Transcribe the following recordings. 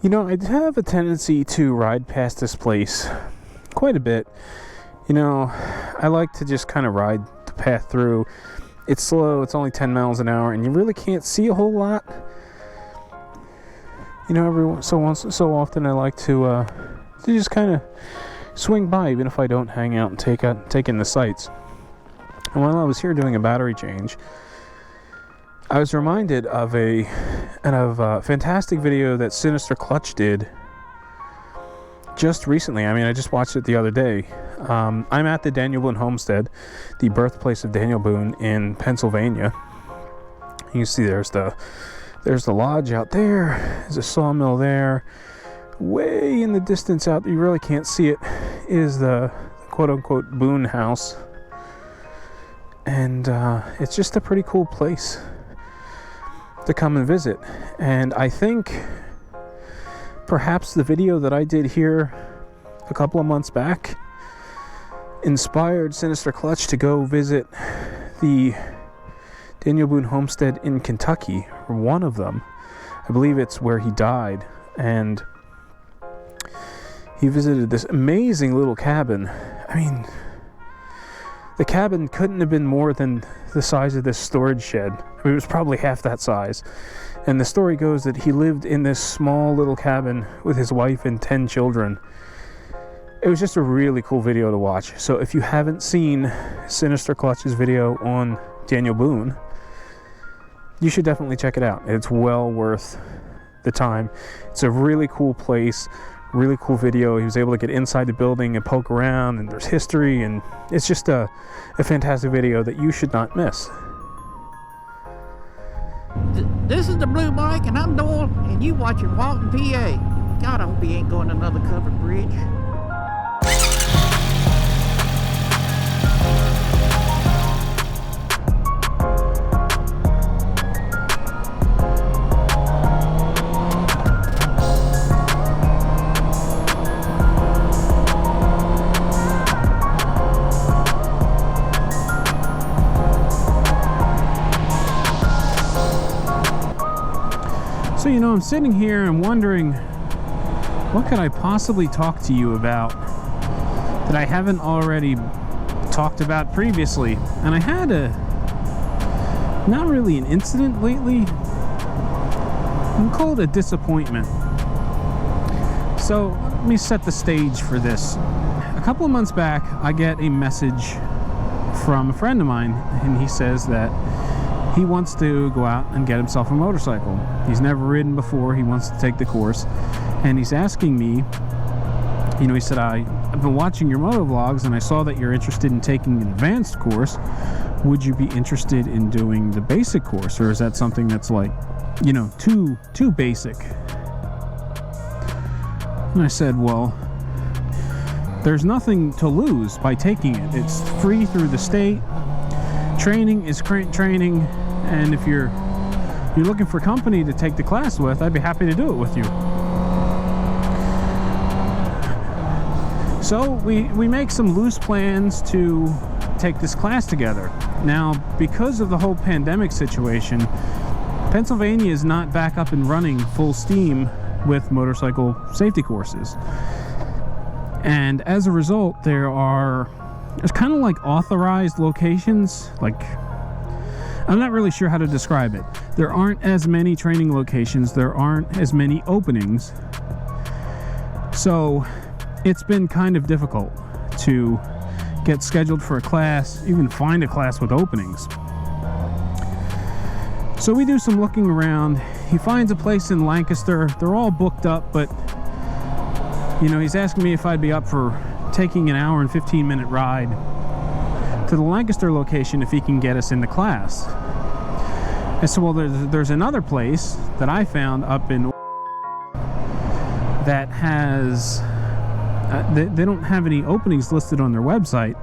You know, I have a tendency to ride past this place quite a bit. You know, I like to just kind of ride the path through. It's slow, it's only 10 miles an hour, and you really can't see a whole lot. You know, every so often I like to just kind of swing by, even if I don't hang out and take in the sights. And while I was here doing a battery change, I was reminded of a fantastic video that Sinister Clutch did just recently. I mean, I just watched it the other day. I'm at the Daniel Boone homestead, the birthplace of Daniel Boone in Pennsylvania. You can see there's the lodge out there. There's a sawmill there. Way in the distance out there, you really can't see it, is the quote-unquote Boone house. And it's just a pretty cool place to come and visit. And I think perhaps the video that I did here a couple of months back inspired Sinister Clutch to go visit the Daniel Boone homestead in Kentucky, or one of them. I believe it's where he died, and he visited this amazing little cabin. I mean, the cabin couldn't have been more than the size of this storage shed. I mean, it was probably half that size. And the story goes that he lived in this small little cabin with his wife and 10 children. It was just a really cool video to watch. So if you haven't seen Sinister Clutch's video on Daniel Boone, you should definitely check it out. It's well worth the time. It's a really cool place, really cool video. He was able to get inside the building and poke around, and there's history, and it's just a fantastic video that you should not miss. This is the Blue Mike, and I'm Doyle, and you watching WaltInPA. God, I hope he ain't going another covered bridge. So, you know, I'm sitting here and wondering, what could I possibly talk to you about that I haven't already talked about previously? And I had not really an incident lately. I'm called a disappointment. So let me set the stage for this. A couple of months back, I get a message from a friend of mine, and he says that he wants to go out and get himself a motorcycle. He's never ridden before. He wants to take the course. And he's asking me, you know, he said, I've been watching your motovlogs, and I saw that you're interested in taking an advanced course. Would you be interested in doing the basic course? Or is that something that's like, you know, too basic? And I said, well, there's nothing to lose by taking it. It's free through the state. Training is current training, and if you're looking for company to take the class with, I'd be happy to do it with you. So we make some loose plans to take this class together. Now, because of the whole pandemic situation, Pennsylvania is not back up and running full steam with motorcycle safety courses. And as a result, there's kind of like authorized locations. Like, I'm not really sure how to describe it. There aren't as many training locations. There aren't as many openings. So it's been kind of difficult to get scheduled for a class, even find a class with openings. So we do some looking around. He finds a place in Lancaster. They're all booked up, but you know, he's asking me if I'd be up for taking an hour and 15-minute ride to the Lancaster location if he can get us into class. I said, well, there's another place that I found up in that has they don't have any openings listed on their website,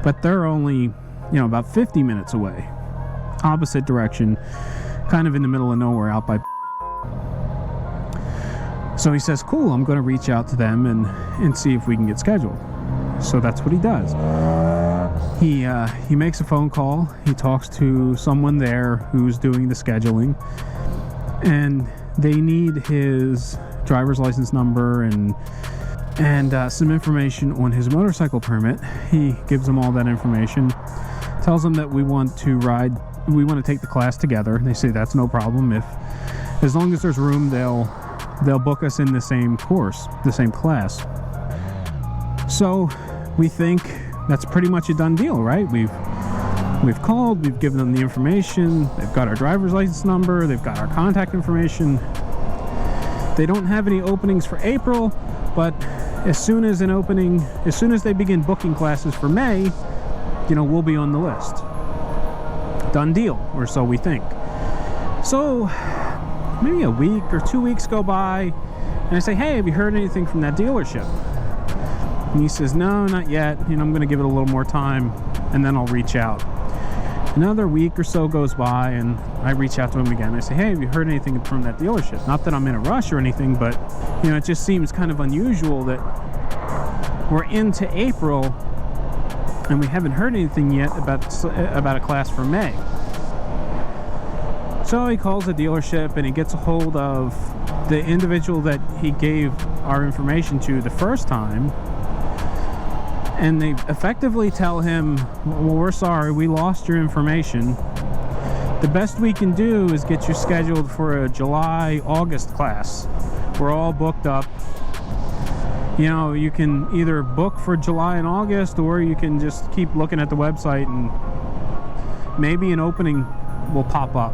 but they're only, you know, about 50 minutes away, opposite direction, kind of in the middle of nowhere out by. So he says, cool, I'm going to reach out to them and see if we can get scheduled. So that's what he does. He makes a phone call. He talks to someone there who's doing the scheduling, and they need his driver's license number and some information on his motorcycle permit. He gives them all that information, tells them that we want to take the class together. They say that's no problem. As long as there's room, they'll book us in the same course, the same class. So we think that's pretty much a done deal, right? We've called, we've given them the information, they've got our driver's license number, they've got our contact information. They don't have any openings for April, but as soon as they begin booking classes for May, we'll be on the list. Done deal, or so we think. So maybe a week or 2 weeks go by, and I say, hey, have you heard anything from that dealership? And he says, no, not yet. I'm going to give it a little more time, and then I'll reach out. Another week or so goes by, and I reach out to him again. I say, hey, have you heard anything from that dealership? Not that I'm in a rush or anything, but it just seems kind of unusual that we're into April and we haven't heard anything yet about a class for May. So he calls the dealership and he gets a hold of the individual that he gave our information to the first time, and they effectively tell him, well, we're sorry, we lost your information. The best we can do is get you scheduled for a July-August class. We're all booked up. You can either book for July and August, or you can just keep looking at the website and maybe an opening will pop up.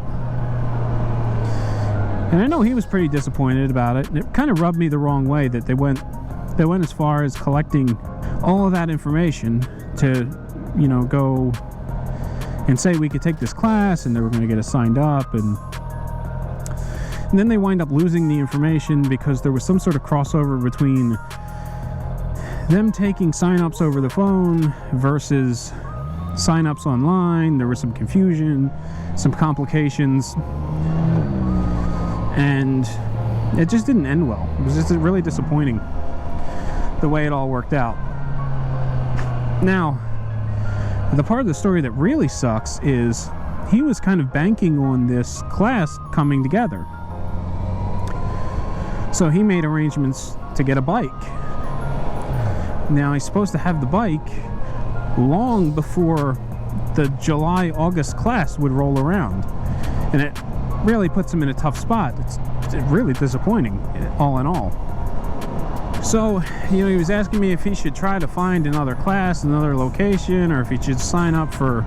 And I know he was pretty disappointed about it, and it kind of rubbed me the wrong way that they went as far as collecting all of that information to, go and say we could take this class and they were going to get us signed up, and then they wind up losing the information because there was some sort of crossover between them taking sign-ups over the phone versus sign-ups online. There was some confusion, some complications, and it just didn't end well. It was just really disappointing the way it all worked out. Now, the part of the story that really sucks is he was kind of banking on this class coming together. So he made arrangements to get a bike. Now he's supposed to have the bike long before the July-August class would roll around. And it really puts him in a tough spot. It's really disappointing, all in all. So, he was asking me if he should try to find another class, another location, or if he should sign up for,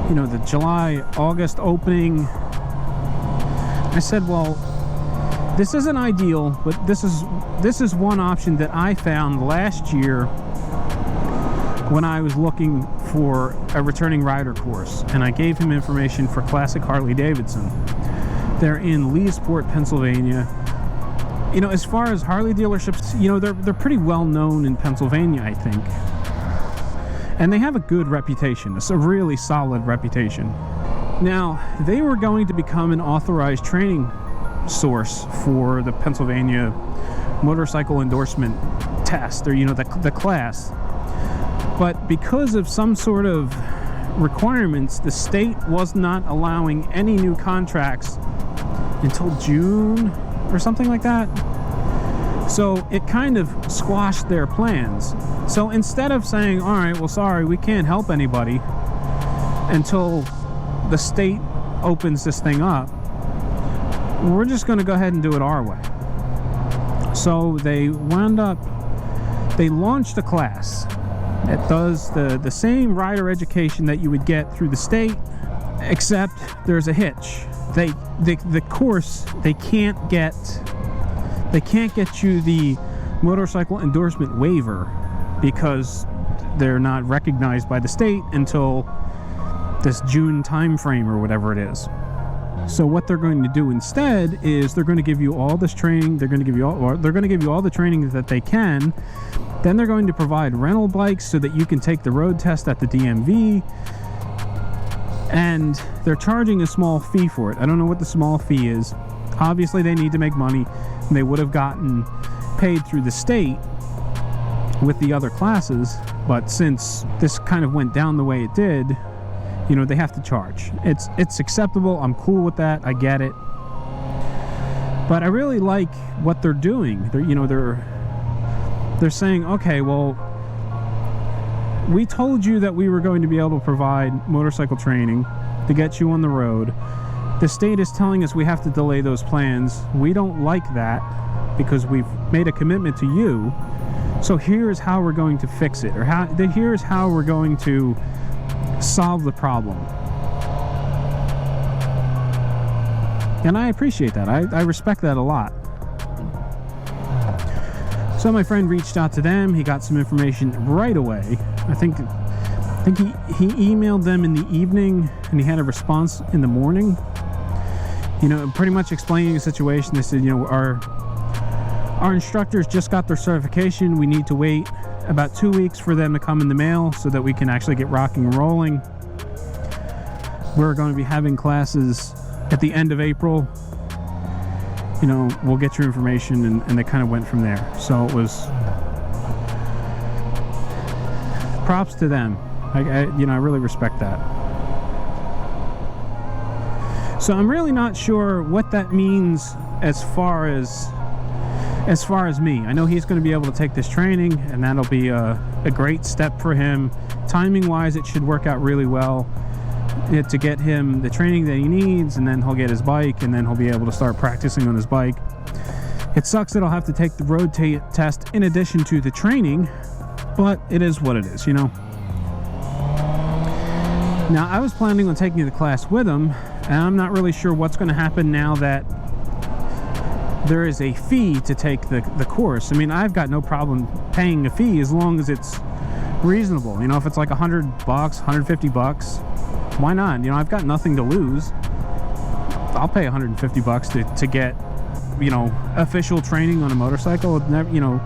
the July-August opening. I said, well, this isn't ideal, but this is one option that I found last year when I was looking for a returning rider course, and I gave him information for Classic Harley Davidson. They're in Leesport, Pennsylvania. As far as Harley dealerships, they're pretty well known in Pennsylvania, I think. And they have a good reputation. It's a really solid reputation. Now, they were going to become an authorized training source for the Pennsylvania motorcycle endorsement test, or the class. But because of some sort of requirements, the state was not allowing any new contracts until June or something like that. So it kind of squashed their plans. So instead of saying, all right, well, sorry, we can't help anybody until the state opens this thing up, we're just going to go ahead and do it our way. So they launched a class. It does the same rider education that you would get through the state, except there's a hitch. The course, they can't get you the motorcycle endorsement waiver because they're not recognized by the state until this June time frame or whatever it is. So what they're going to do instead is they're going to give you all this training. They're going to give you all the training that they can. Then they're going to provide rental bikes so that you can take the road test at the DMV. And they're charging a small fee for it. I don't know what the small fee is. Obviously, they need to make money. And they would have gotten paid through the state with the other classes. But since this kind of went down the way it did, they have to charge. It's acceptable. I'm cool with that. I get it. But I really like what they're doing. They're saying, okay, well, we told you that we were going to be able to provide motorcycle training to get you on the road. The state is telling us we have to delay those plans. We don't like that because we've made a commitment to you. So here's how we're going to fix it, or here's how we're going to solve the problem. And I appreciate that. I respect that a lot. So my friend reached out to them. He got some information right away. I think he emailed them in the evening, and he had a response in the morning. You know, pretty much explaining the situation. They said, you know, our instructors just got their certification. We need to wait about 2 weeks for them to come in the mail so that we can actually get rocking and rolling. We're going to be having classes at the end of April. You know, we'll get your information, and they kind of went from there. So it was props to them. I really respect that. So I'm really not sure what that means as far as me. I know he's going to be able to take this training, and that'll be a great step for him. Timing wise, it should work out really well to get him the training that he needs, and then he'll get his bike, and then he'll be able to start practicing on his bike. It sucks that I'll have to take the road test in addition to the training, but it is what it is, you know. Now, I was planning on taking the class with him, and I'm not really sure what's going to happen now that there is a fee to take the course. I mean, I've got no problem paying a fee as long as it's reasonable. You know, if it's like $100, $150, why not? You know, I've got nothing to lose. I'll pay $150 to get, you know, official training on a motorcycle. Never, you know,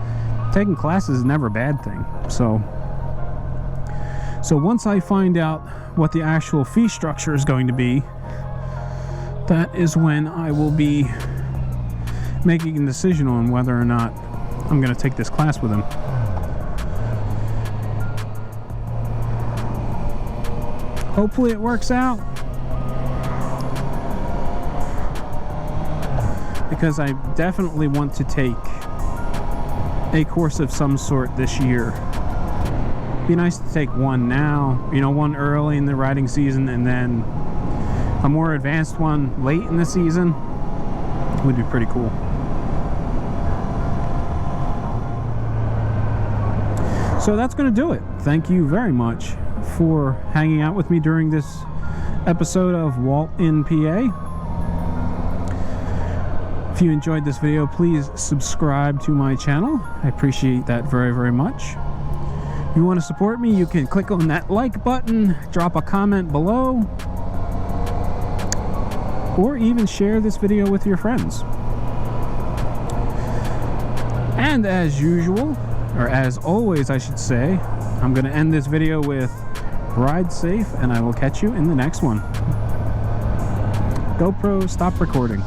taking classes is never a bad thing. So once I find out what the actual fee structure is going to be, that is when I will be making a decision on whether or not I'm going to take this class with him. Hopefully it works out, because I definitely want to take a course of some sort this year. Be nice to take one now, you know, one early in the riding season, and then a more advanced one late in the season would be pretty cool. So that's going to do it. Thank you very much for hanging out with me during this episode of WaltInPA. If you enjoyed this video, please subscribe to my channel. I appreciate that very, very much. If you want to support me, you can click on that like button, drop a comment below, or even share this video with your friends. And as usual, or as always I should say, I'm going to end this video with ride safe, and I will catch you in the next one. GoPro, stop recording.